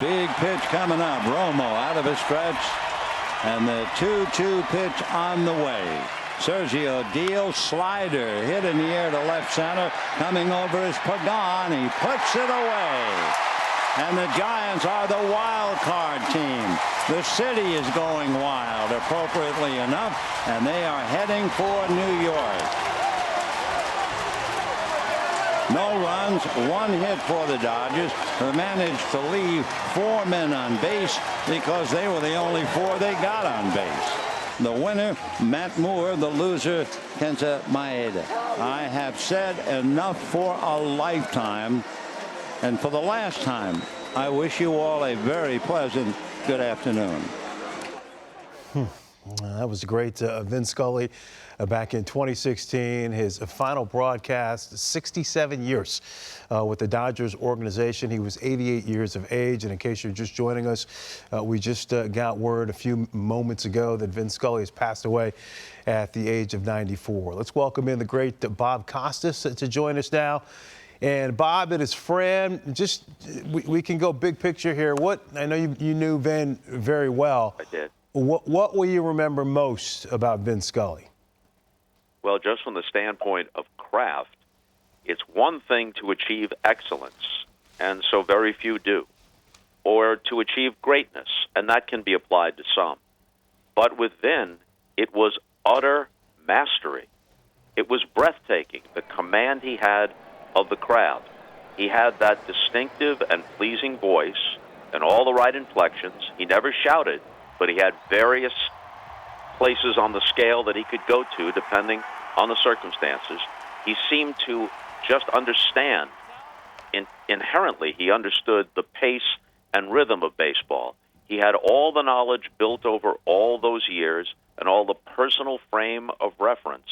Big pitch coming up. Romo out of his stretch. And the 2-2 pitch on the way. Sergio Deal slider hit in the air to left center. Coming over is Pagan. He puts it away. And the Giants are the wild card team. The city is going wild, appropriately enough. And they are heading for New York. No runs, one hit for the Dodgers, who managed to leave 4 men on base because they were the only 4 they got on base. The winner, Matt Moore. The loser, Kenta Maeda. I have said enough for a lifetime. And for the last time, I wish you all a very pleasant good afternoon. That was great. Vin Scully back in 2016, his final broadcast, 67 years with the Dodgers organization. He was 88 years of age. And in case you're just joining us, we just got word a few moments ago that Vin Scully has passed away at the age of 94. Let's welcome in the great Bob Costas to join us now. And Bob and his friend, just we can go big picture here. I know you knew Vin very well. I did. What will you remember most about Vin Scully? Well, just from the standpoint of craft, it's one thing to achieve excellence, and so very few do, or to achieve greatness, and that can be applied to some. But with Vin, it was utter mastery. It was breathtaking, the command he had of the crowd. He had that distinctive and pleasing voice and all the right inflections. He never shouted, but he had various places on the scale that he could go to depending on the circumstances. He seemed to just understand. Inherently, he understood the pace and rhythm of baseball. He had all the knowledge built over all those years and all the personal frame of reference.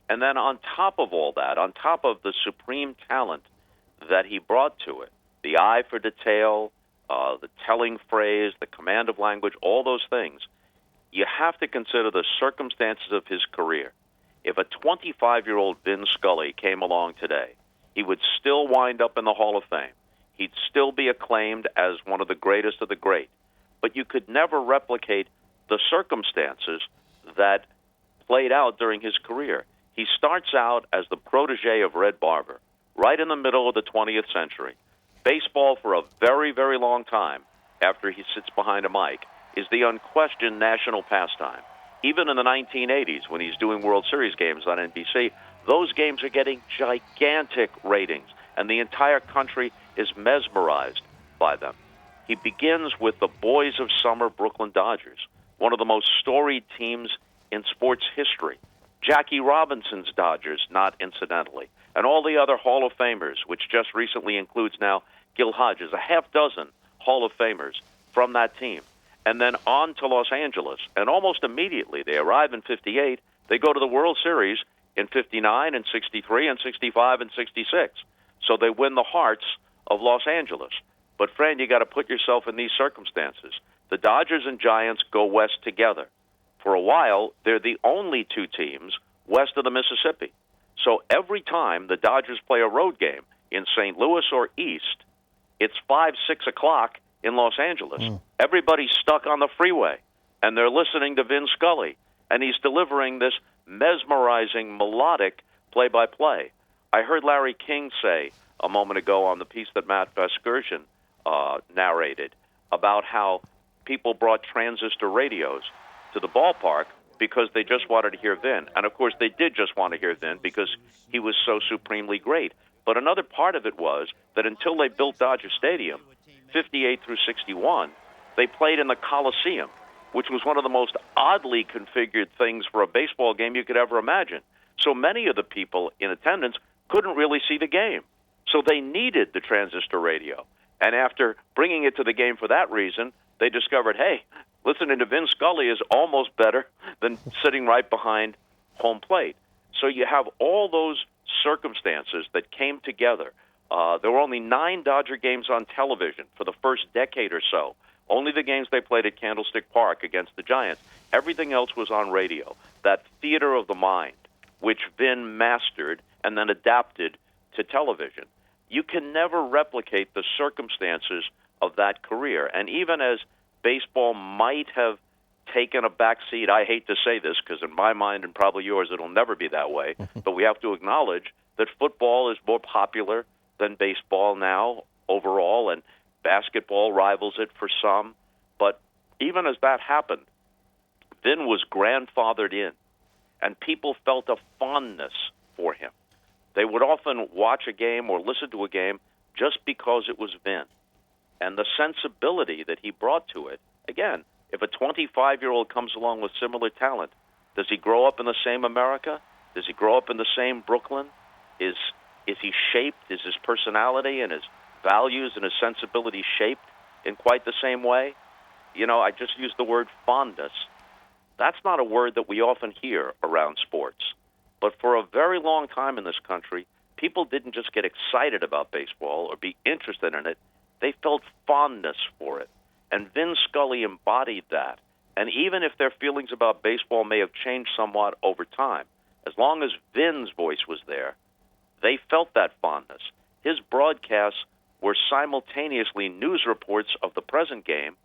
And then on top of all that, on top of the supreme talent that he brought to it, the eye for detail, the telling phrase, the command of language, all those things, you have to consider the circumstances of his career. If a 25-year-old Vin Scully came along today, he would still wind up in the Hall of Fame. He'd still be acclaimed as one of the greatest of the great. But you could never replicate the circumstances that played out during his career. He starts out as the protege of Red Barber, right in the middle of the 20th century. Baseball, for a very, very long time, after he sits behind a mic, is the unquestioned national pastime. Even in the 1980s, when he's doing World Series games on NBC, those games are getting gigantic ratings, and the entire country is mesmerized by them. He begins with the Boys of Summer Brooklyn Dodgers, one of the most storied teams in sports history. Jackie Robinson's Dodgers, not incidentally, and all the other Hall of Famers, which just recently includes now Gil Hodges, a half dozen Hall of Famers from that team. And then on to Los Angeles, and almost immediately they arrive in 58. They go to the World Series in 59 and 63 and 65 and 66. So they win the hearts of Los Angeles. But, friend, you got to put yourself in these circumstances. The Dodgers and Giants go west together. For a while, they're the only two teams west of the Mississippi. So every time the Dodgers play a road game in St. Louis or east, it's 5, 6 o'clock in Los Angeles. Everybody's stuck on the freeway, and they're listening to Vin Scully, and he's delivering this mesmerizing, melodic play-by-play. I heard Larry King say a moment ago on the piece that Matt Vasgersian narrated about how people brought transistor radios to the ballpark because they just wanted to hear Vin. And, of course, they did just want to hear Vin because he was so supremely great. But another part of it was that until they built Dodger Stadium, 58 through 61, they played in the Coliseum, which was one of the most oddly configured things for a baseball game you could ever imagine. So many of the people in attendance couldn't really see the game. So they needed the transistor radio. And after bringing it to the game for that reason, they discovered, hey, listening to Vin Scully is almost better than sitting right behind home plate. So you have all those circumstances that came together. There were only 9 Dodger games on television for the first decade or so. Only the games they played at Candlestick Park against the Giants. Everything else was on radio. That theater of the mind, which Vin mastered and then adapted to television. You can never replicate the circumstances of that career. And even as baseball might have taken a back seat, I hate to say this because in my mind and probably yours it'll never be that way, but we have to acknowledge that football is more popular than baseball now overall, and basketball rivals it for some. But even as that happened, Vin was grandfathered in, and people felt a fondness for him. They would often watch a game or listen to a game just because it was Vin. And the sensibility that he brought to it, again, if a 25-year-old comes along with similar talent, does he grow up in the same America? Does he grow up in the same Brooklyn? Is he shaped? Is his personality and his values and his sensibility shaped in quite the same way? You know, I just used the word fondness. That's not a word that we often hear around sports. But for a very long time in this country, people didn't just get excited about baseball or be interested in it. They felt fondness for it. And Vin Scully embodied that. And even if their feelings about baseball may have changed somewhat over time, as long as Vin's voice was there, they felt that fondness. His broadcasts were simultaneously news reports of the present game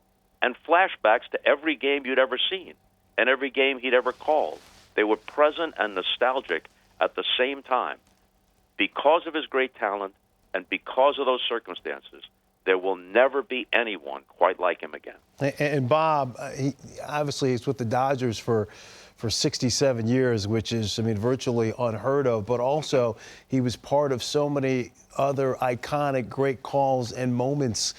and flashbacks to every game you'd ever seen and every game he'd ever called. They were present and nostalgic at the same time. Because of his great talent and because of those circumstances, there will never be anyone quite like him again. And Bob, obviously he's with the Dodgers for 67 years, which is, I mean, virtually unheard of, but also he was part of so many other iconic great calls and moments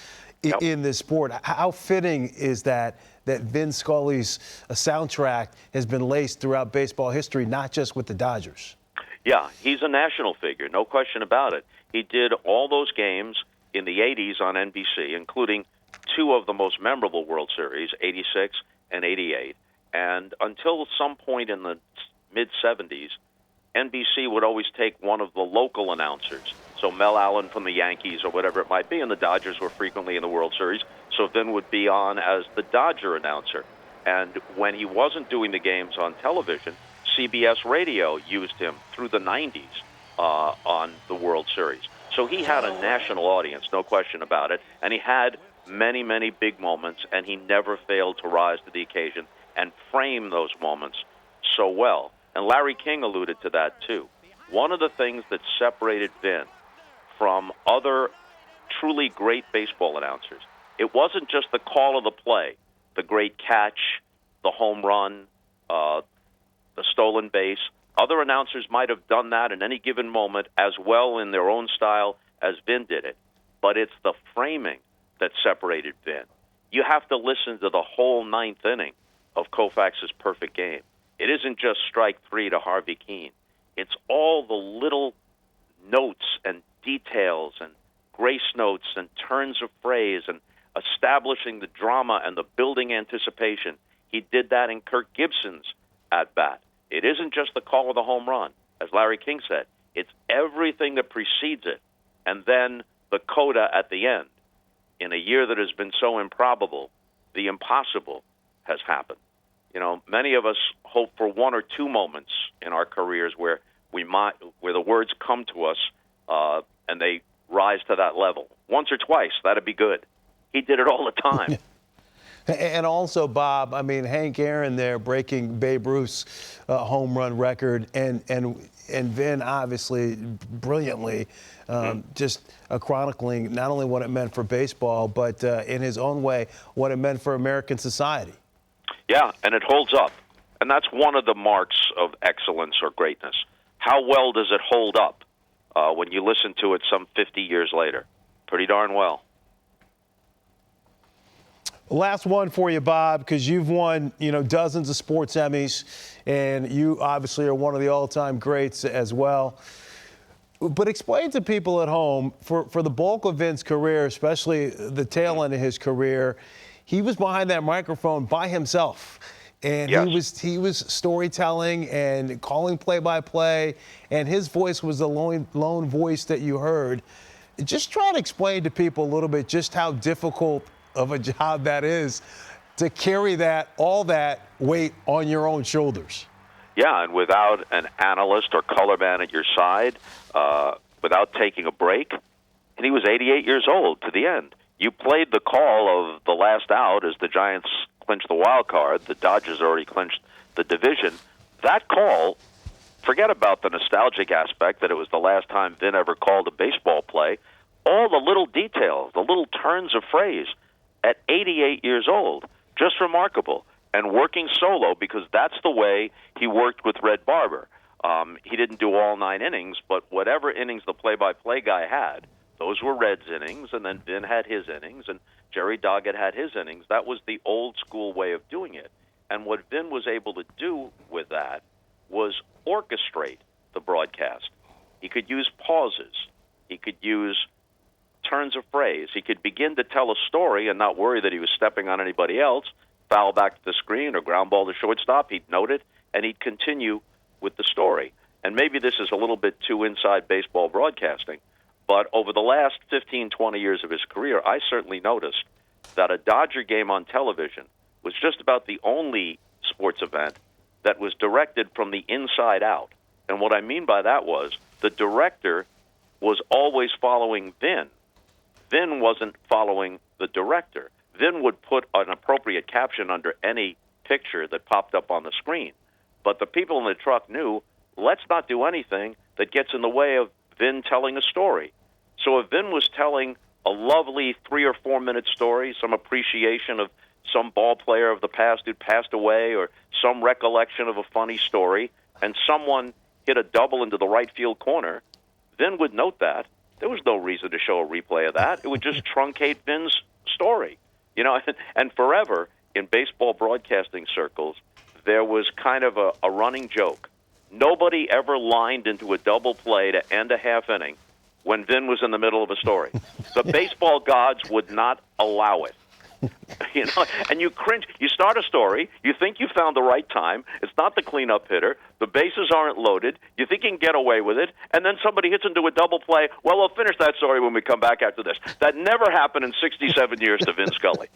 in this sport. How fitting is that Vin Scully's soundtrack has been laced throughout baseball history, not just with the Dodgers? Yeah, he's a national figure, no question about it. He did all those games in the 80s on NBC, including two of the most memorable World Series, 86 and 88. And until some point in the mid-'70s, NBC would always take one of the local announcers, so Mel Allen from the Yankees or whatever it might be, and the Dodgers were frequently in the World Series, so Vin would be on as the Dodger announcer. And when he wasn't doing the games on television, CBS Radio used him through the 90s on the World Series. So he had a national audience, no question about it, and he had many, many big moments, and he never failed to rise to the occasion and frame those moments so well. And Larry King alluded to that, too. One of the things that separated Vin from other truly great baseball announcers, it wasn't just the call of the play, the great catch, the home run, the stolen base. Other announcers might have done that in any given moment as well in their own style as Vin did it. But it's the framing that separated Vin. You have to listen to the whole ninth inning of Koufax's perfect game. It isn't just strike three to Harvey Keene. It's all the little notes and details and grace notes and turns of phrase and establishing the drama and the building anticipation. He did that in Kirk Gibson's at-bat. It isn't just the call of the home run, as Larry King said. It's everything that precedes it, and then the coda at the end. In a year that has been so improbable, the impossible has happened. You know, many of us hope for one or two moments in our careers where where the words come to us and they rise to that level. Once or twice, that'd be good. He did it all the time. And also, Bob, I mean, Hank Aaron there breaking Babe Ruth's home run record, and Vin obviously brilliantly just chronicling not only what it meant for baseball, but in his own way, what it meant for American society. Yeah, and it holds up. And that's one of the marks of excellence or greatness. How well does it hold up when you listen to it some 50 years later? Pretty darn well. Last one for you, Bob, because you've won, dozens of sports Emmys, and you obviously are one of the all-time greats as well. But explain to people at home, for the bulk of Vin's career, especially the tail end of his career, he was behind that microphone by himself. And yes, he was storytelling and calling play-by-play, and his voice was the lone voice that you heard. Just try to explain to people a little bit just how difficult of a job that is to carry all that weight on your own shoulders. Yeah, and without an analyst or color man at your side, without taking a break, and he was 88 years old to the end. You played the call of the last out as the Giants clinched the wild card. The Dodgers already clinched the division. That call, forget about the nostalgic aspect that it was the last time Vin ever called a baseball play. All the little details, the little turns of phrase at 88 years old, just remarkable. And working solo, because that's the way he worked with Red Barber. He didn't do all 9 innings, but whatever innings the play-by-play guy had, those were Red's innings, and then Vin had his innings, and Jerry Doggett had his innings. That was the old-school way of doing it. And what Vin was able to do with that was orchestrate the broadcast. He could use pauses. He could use turns of phrase. He could begin to tell a story and not worry that he was stepping on anybody else, foul back to the screen or ground ball to shortstop. He'd note it, and he'd continue with the story. And maybe this is a little bit too inside baseball broadcasting, but over the last 15, 20 years of his career, I certainly noticed that a Dodger game on television was just about the only sports event that was directed from the inside out. And what I mean by that was the director was always following Vin. Vin wasn't following the director. Vin would put an appropriate caption under any picture that popped up on the screen. But the people in the truck knew, let's not do anything that gets in the way of Vin telling a story. So if Vin was telling a lovely 3 or 4 minute story, some appreciation of some ball player of the past who'd passed away, or some recollection of a funny story, and someone hit a double into the right field corner, Vin would note that. There was no reason to show a replay of that. It would just truncate Vin's story. You know, and forever in baseball broadcasting circles, there was kind of a running joke. Nobody ever lined into a double play to end a half inning when Vin was in the middle of a story. The baseball gods would not allow it. You know, and you cringe. You start a story. You think you found the right time. It's not the cleanup hitter. The bases aren't loaded. You think you can get away with it, and then somebody hits into a double play. Well, we'll finish that story when we come back after this. That never happened in 67 years to Vin Scully.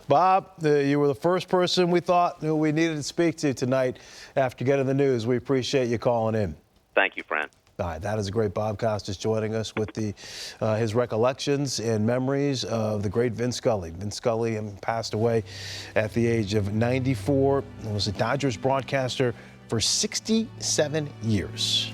Bob, you were the first person we thought we needed to speak to tonight after getting the news. We appreciate you calling in. Thank you, Fran. All right, that is a great Bob Costas joining us with his recollections and memories of the great Vin Scully. Vin Scully passed away at the age of 94 and was a Dodgers broadcaster for 67 years.